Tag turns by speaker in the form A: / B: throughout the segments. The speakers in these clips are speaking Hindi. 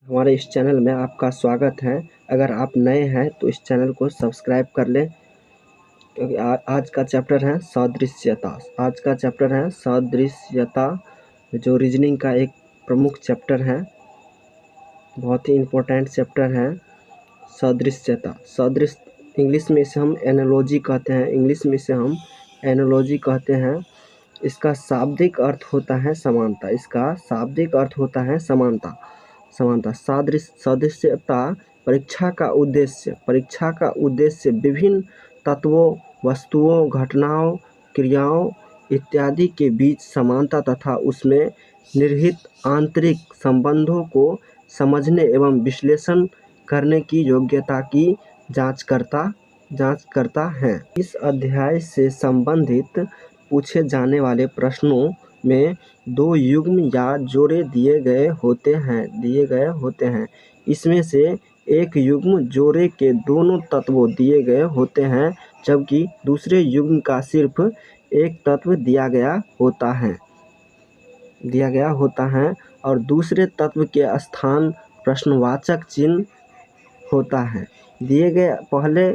A: हमारे इस चैनल में आपका स्वागत है। अगर आप नए हैं तो इस चैनल को सब्सक्राइब कर लें, क्योंकि आज का चैप्टर है सदृश्यता। आज का चैप्टर है सदृश्यता, जो रीजनिंग का एक प्रमुख चैप्टर है, बहुत ही इम्पोर्टेंट चैप्टर है सदृश्यता। सदृश इंग्लिश में इसे हम एनालॉजी कहते हैं। इसका शाब्दिक अर्थ होता है समानता। समानता। सदृश्यता परीक्षा का उद्देश्य विभिन्न तत्वों, वस्तुओं, घटनाओं, क्रियाओं इत्यादि के बीच समानता तथा उसमें निहित आंतरिक संबंधों को समझने एवं विश्लेषण करने की योग्यता की जांच करता है। इस अध्याय से संबंधित पूछे जाने वाले प्रश्नों में दो युग्म या जोड़े दिए गए होते हैं। इसमें से एक युग्म जोड़े के दोनों तत्वों दिए गए होते हैं, जबकि दूसरे युग्म का सिर्फ एक तत्व दिया गया होता है और दूसरे तत्व के स्थान प्रश्नवाचक चिन्ह होता है। दिए गए पहले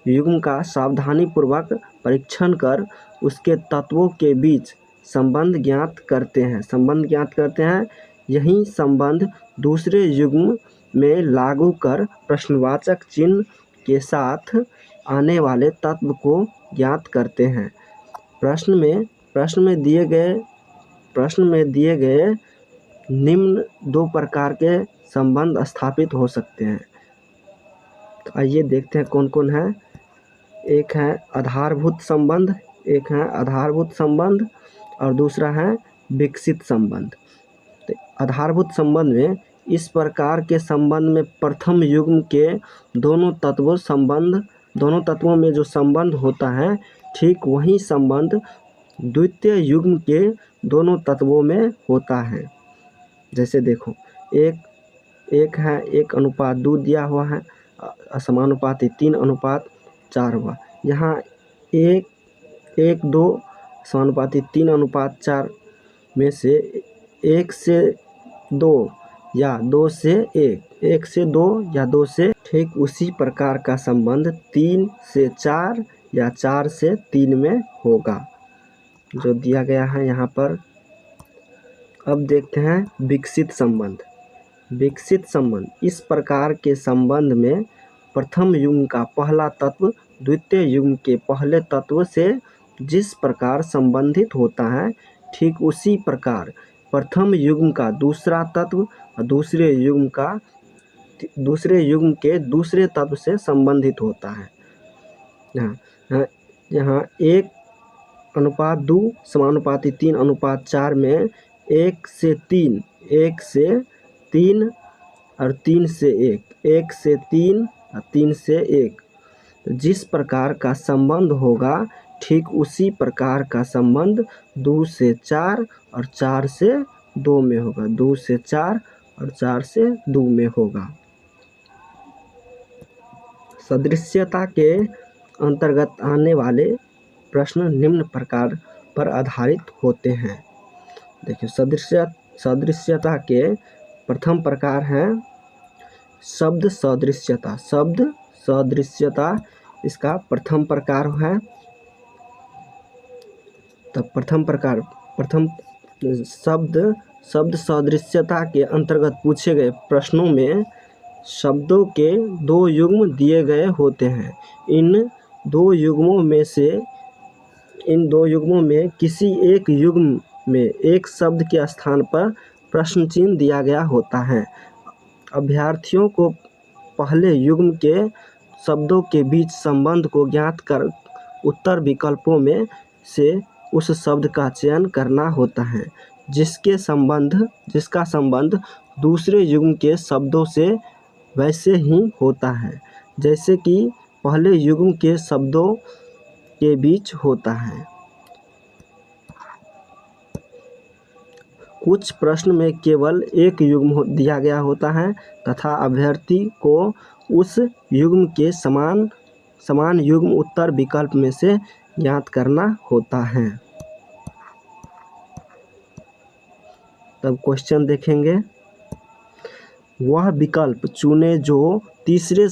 A: युग्म का सावधानीपूर्वक परीक्षण कर उसके तत्वों के बीच संबंध ज्ञात करते हैं। यही संबंध दूसरे युग्म में लागू कर प्रश्नवाचक चिन्ह के साथ आने वाले तत्व को ज्ञात करते हैं। प्रश्न में दिए गए निम्न दो प्रकार के संबंध स्थापित हो सकते हैं। तो आइए देखते हैं कौन कौन है। एक है आधारभूत संबंध और दूसरा है विकसित संबंध। तो आधारभूत संबंध में इस प्रकार के संबंध में प्रथम युग्म के दोनों तत्वों में जो संबंध होता है, ठीक वही संबंध द्वितीय युग्म के दोनों तत्वों में होता है। जैसे देखो, एक है 1:2 दिया हुआ है, समानुपाती 3:4 हुआ। यहाँ 1:2 समानुपाती 3:4 में से 1 से 2 या 2 से 1 ठीक उसी प्रकार का संबंध 3 से 4 या 4 से 3 में होगा, जो दिया गया है यहाँ पर। अब देखते हैं विकसित संबंध। इस प्रकार के संबंध में प्रथम युग्म का पहला तत्व द्वितीय युग्म के पहले तत्व से जिस प्रकार संबंधित होता है, ठीक उसी प्रकार प्रथम युग्म का दूसरा तत्व और दूसरे युग्म के दूसरे तत्व से संबंधित होता है। यहाँ 1:2 समानुपाती 3:4 में 1 से 3 और 3 से 1 से 3 और 3 से 1 जिस प्रकार का संबंध होगा, ठीक उसी प्रकार का संबंध 2 से 4 और 4 से 2 में होगा। 2 से 4 और 4 से 2 में होगा। सदृश्यता के अंतर्गत आने वाले प्रश्न निम्न प्रकार पर आधारित होते हैं। देखिए, सदृश्यता के प्रथम प्रकार है शब्द सदृश्यता। इसका प्रथम प्रकार है। तब प्रथम शब्द सदृश्यता के अंतर्गत पूछे गए प्रश्नों में शब्दों के दो युग्म दिए गए होते हैं। इन दो युग्मों में किसी एक युग्म में एक शब्द के स्थान पर प्रश्न चिन्ह दिया गया होता है। अभ्यर्थियों को पहले युग्म के शब्दों के बीच संबंध को ज्ञात कर उत्तर विकल्पों में से उस शब्द का चयन करना होता है जिसका संबंध दूसरे युग्म के शब्दों से वैसे ही होता है जैसे कि पहले युग्म के शब्दों के बीच होता है। कुछ प्रश्न में केवल एक युग्म दिया गया होता है तथा अभ्यर्थी को उस युग्म के समान युग्म उत्तर विकल्प में से ज्ञात करना होता है। तब क्वेश्चन देखेंगे। वह विकल्प चुने जो तीसरे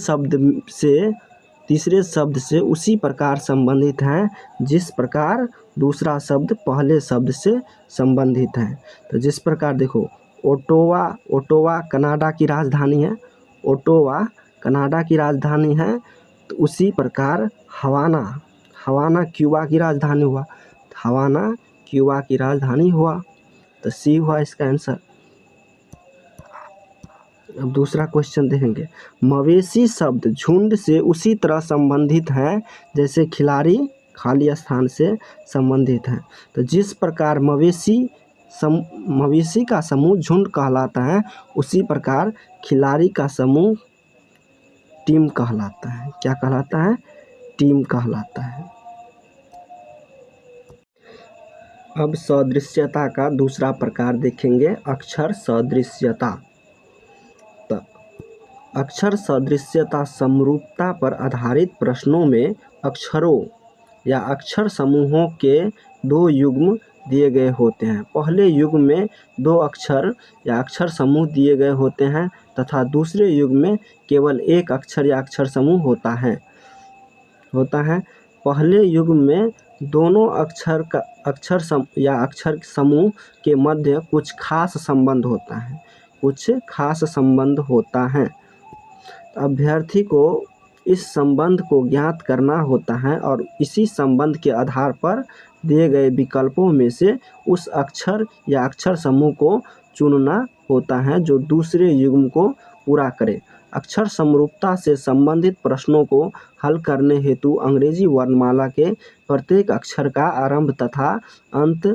A: शब्द से उसी प्रकार संबंधित हैं जिस प्रकार दूसरा शब्द पहले शब्द से संबंधित है। तो जिस प्रकार देखो, ओटावा कनाडा की राजधानी है, ओटावा कनाडा की राजधानी है। तो उसी प्रकार हवाना क्यूबा की राजधानी हुआ, हवाना क्यूबा की राजधानी हुआ। तो सी हुआ इसका आंसर। अब दूसरा क्वेश्चन देखेंगे। मवेशी शब्द झुंड से उसी तरह संबंधित है जैसे खिलाड़ी खाली स्थान से संबंधित है। तो जिस प्रकार मवेशी का समूह झुंड कहलाता है, उसी प्रकार खिलाड़ी का समूह टीम कहलाता है। क्या कहलाता है? टीम कहलाता है। अब सदृश्यता का दूसरा प्रकार देखेंगे, अक्षर सदृश्यता। तो अक्षर सदृश्यता समरूपता पर आधारित प्रश्नों में अक्षरों या अक्षर समूहों के दो युग्म दिए गए होते हैं। पहले युग्म में दो अक्षर या अक्षर समूह दिए गए होते हैं तथा दूसरे युग्म में केवल एक अक्षर या अक्षर समूह होता है। पहले युग्म में दोनों अक्षर समूह के मध्य कुछ खास संबंध होता है। अभ्यर्थी को इस संबंध को ज्ञात करना होता है और इसी संबंध के आधार पर दिए गए विकल्पों में से उस अक्षर या अक्षर समूह को चुनना होता है जो दूसरे युग्म को पूरा करे। अक्षर समरूपता से संबंधित प्रश्नों को हल करने हेतु अंग्रेजी वर्णमाला के प्रत्येक अक्षर का आरंभ तथा अंत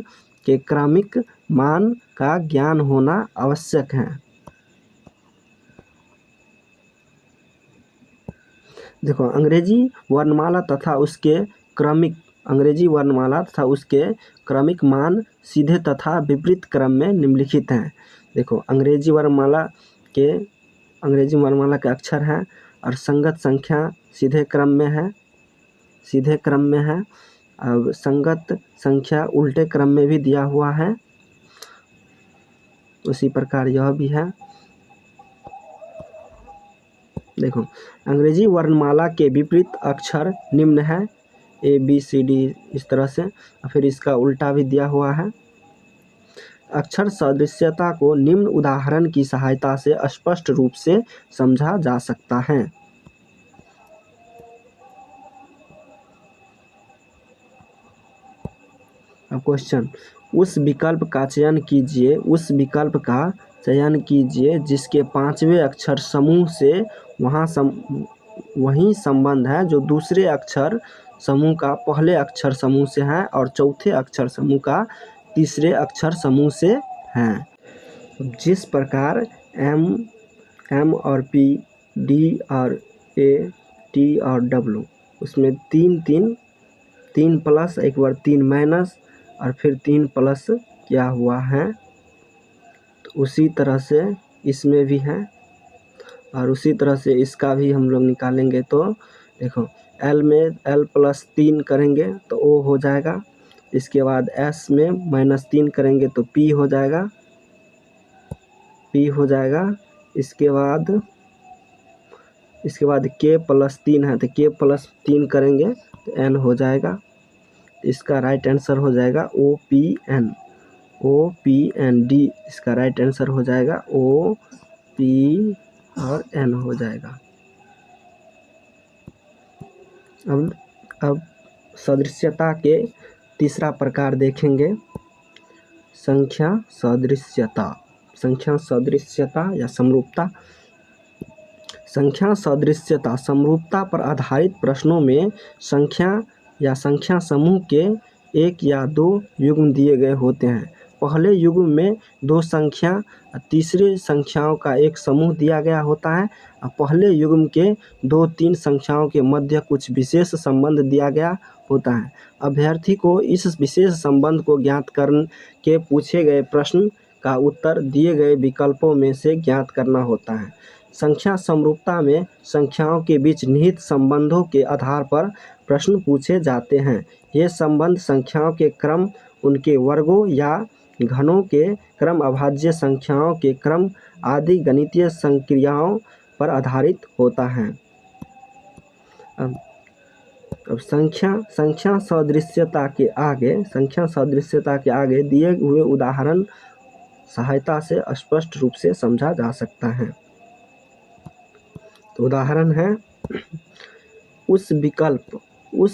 A: के क्रमिक मान का ज्ञान होना आवश्यक है। देखो, अंग्रेजी वर्णमाला तथा उसके क्रमिक मान सीधे तथा विपरीत क्रम में निम्नलिखित हैं। देखो, अंग्रेजी वर्णमाला के अक्षर हैं और संगत संख्या सीधे क्रम में है। अब संगत संख्या उल्टे क्रम में भी दिया हुआ है, उसी प्रकार यह भी है। देखो, अंग्रेजी वर्णमाला के विपरीत अक्षर निम्न है, ABCD इस तरह से, और फिर इसका उल्टा भी दिया हुआ है। अक्षर सदृश्यता को निम्न उदाहरण की सहायता से स्पष्ट रूप से समझा जा सकता है। अब क्वेश्चन, उस विकल्प का चयन कीजिए जिसके पांचवें अक्षर समूह से वही संबंध है जो दूसरे अक्षर समूह का पहले अक्षर समूह से है और चौथे अक्षर समूह का तीसरे अक्षर समूह से है। जिस प्रकार M और P, D और A, T और W, उसमें तीन प्लस, एक बार 3 माइनस और फिर 3 प्लस क्या हुआ है, तो उसी तरह से इसमें भी है और उसी तरह से इसका भी हम लोग निकालेंगे। तो देखो, L में L प्लस 3 करेंगे तो O हो जाएगा। इसके बाद S में -3 करेंगे तो P हो जाएगा। इसके बाद K प्लस 3 है तो K प्लस 3 करेंगे तो N हो जाएगा। इसका राइट आंसर हो जाएगा OPN D, इसका राइट आंसर हो जाएगा OP और N हो जाएगा। अब सदृश्यता के तीसरा प्रकार देखेंगे, संख्या सदृश्यता या समरूपता। संख्या सदृश्यता समरूपता पर आधारित प्रश्नों में संख्या या संख्या समूह के एक या दो युग्म दिए गए होते हैं। पहले युग्म में दो संख्या, तीसरे संख्याओं का एक समूह दिया गया होता है। पहले युग्म के 2-3 संख्याओं के मध्य कुछ विशेष संबंध दिया गया होता है। अभ्यर्थी को इस विशेष संबंध को ज्ञात करके पूछे गए प्रश्न का उत्तर दिए गए विकल्पों में से ज्ञात करना होता है। संख्या समरूपता में संख्याओं के बीच निहित संबंधों के आधार पर प्रश्न पूछे जाते हैं। ये संबंध संख्याओं के क्रम, उनके वर्गों या घनों के क्रम, अभाज्य संख्याओं के क्रम आदि गणितीय संक्रियाओं पर आधारित होता है। अब संख्या सदृश्यता के आगे दिए हुए उदाहरण सहायता से स्पष्ट रूप से समझा जा सकता है। तो उदाहरण है, उस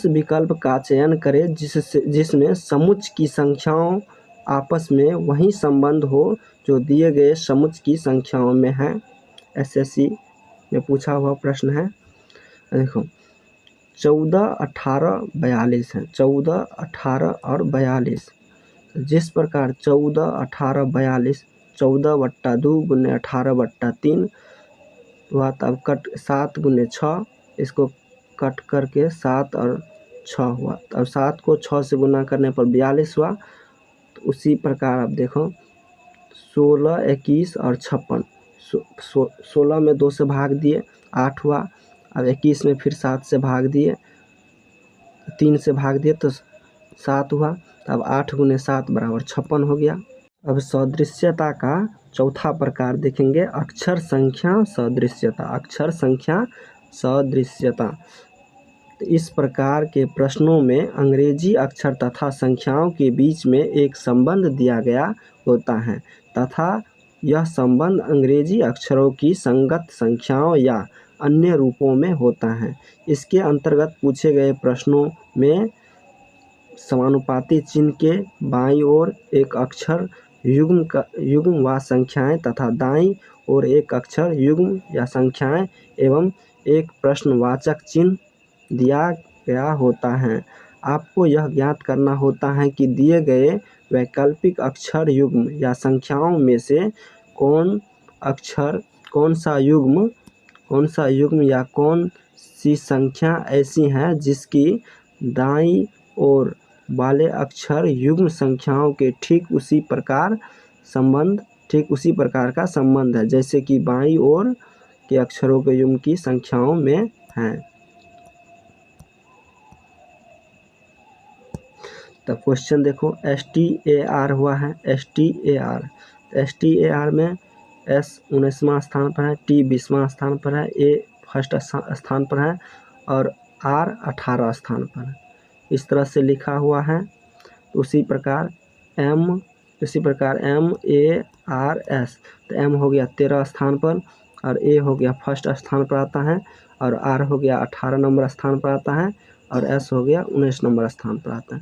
A: विकल्प का चयन करें जिसमें समुच्च की संख्याओं आपस में वही संबंध हो जो दिए गए समुच्च की संख्याओं में है। एसएससी में पूछा हुआ प्रश्न है। देखो 14, 18, 42 है। 14, 18 और 42। जिस प्रकार 14, 18, 42 14/2 × 18/3 हुआ, तब कट 7 × 6, इसको कट करके 7 और 6 हुआ, तब 7 को 6 से गुना करने पर 42 हुआ। तो उसी प्रकार आप देखो 16, 21 और 56, 16 में 2 से भाग दिए 8 हुआ। अब 21 में फिर 7 से भाग दिए, 3 से भाग दिए तो 7 हुआ। तब 8 × 7 = 56 हो गया। अब सदृश्यता का चौथा प्रकार देखेंगे, अक्षर संख्या सदृश्यता। तो इस प्रकार के प्रश्नों में अंग्रेजी अक्षर तथा संख्याओं के बीच में एक संबंध दिया गया होता है तथा यह संबंध अंग्रेजी अक्षरों की संगत संख्याओं या अन्य रूपों में होता है। इसके अंतर्गत पूछे गए प्रश्नों में समानुपाती चिन्ह के बाईं ओर एक अक्षर युग्म व संख्याएं तथा दाईं ओर एक अक्षर युग्म या संख्याएं एवं एक प्रश्नवाचक चिन्ह दिया गया होता है। आपको यह ज्ञात करना होता है कि दिए गए वैकल्पिक अक्षर युग्म या संख्याओं में से कौन सा युग्म या कौन सी संख्या ऐसी है जिसकी दाईं ओर वाले अक्षर युग्म संख्याओं के ठीक उसी प्रकार का संबंध है जैसे कि बाईं ओर के अक्षरों के युग्म की संख्याओं में है। तब क्वेश्चन देखो, STAR हुआ है। STAR में S 19वां स्थान पर है, T 20वां स्थान पर है, A फर्स्ट स्थान पर है और R 18 स्थान पर है। इस तरह से लिखा हुआ है। उसी प्रकार M A R S, तो M हो गया 13 स्थान पर और A हो गया फर्स्ट स्थान पर आता है और R हो गया 18 नंबर स्थान पर आता है और S हो गया 19 नंबर स्थान पर आता है।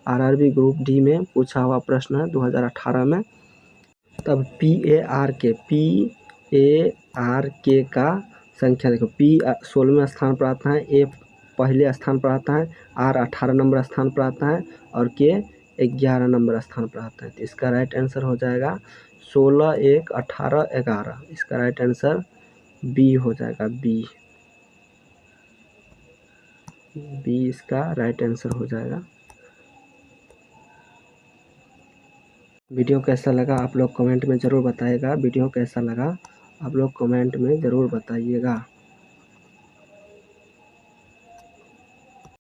A: RRB ग्रुप डी में पूछा हुआ प्रश्न है 2018 में। तब PAR के का संख्या देखो, P 16वें स्थान पर आता है, A पहले स्थान पर आता है, R 18 नंबर स्थान पर आता है और K 11 नंबर स्थान पर आता है। तो इसका राइट आंसर हो जाएगा 16, 1, 18, 11। इसका राइट आंसर B हो जाएगा। B इसका राइट आंसर हो जाएगा। वीडियो कैसा लगा आप लोग कमेंट में ज़रूर बताइएगा।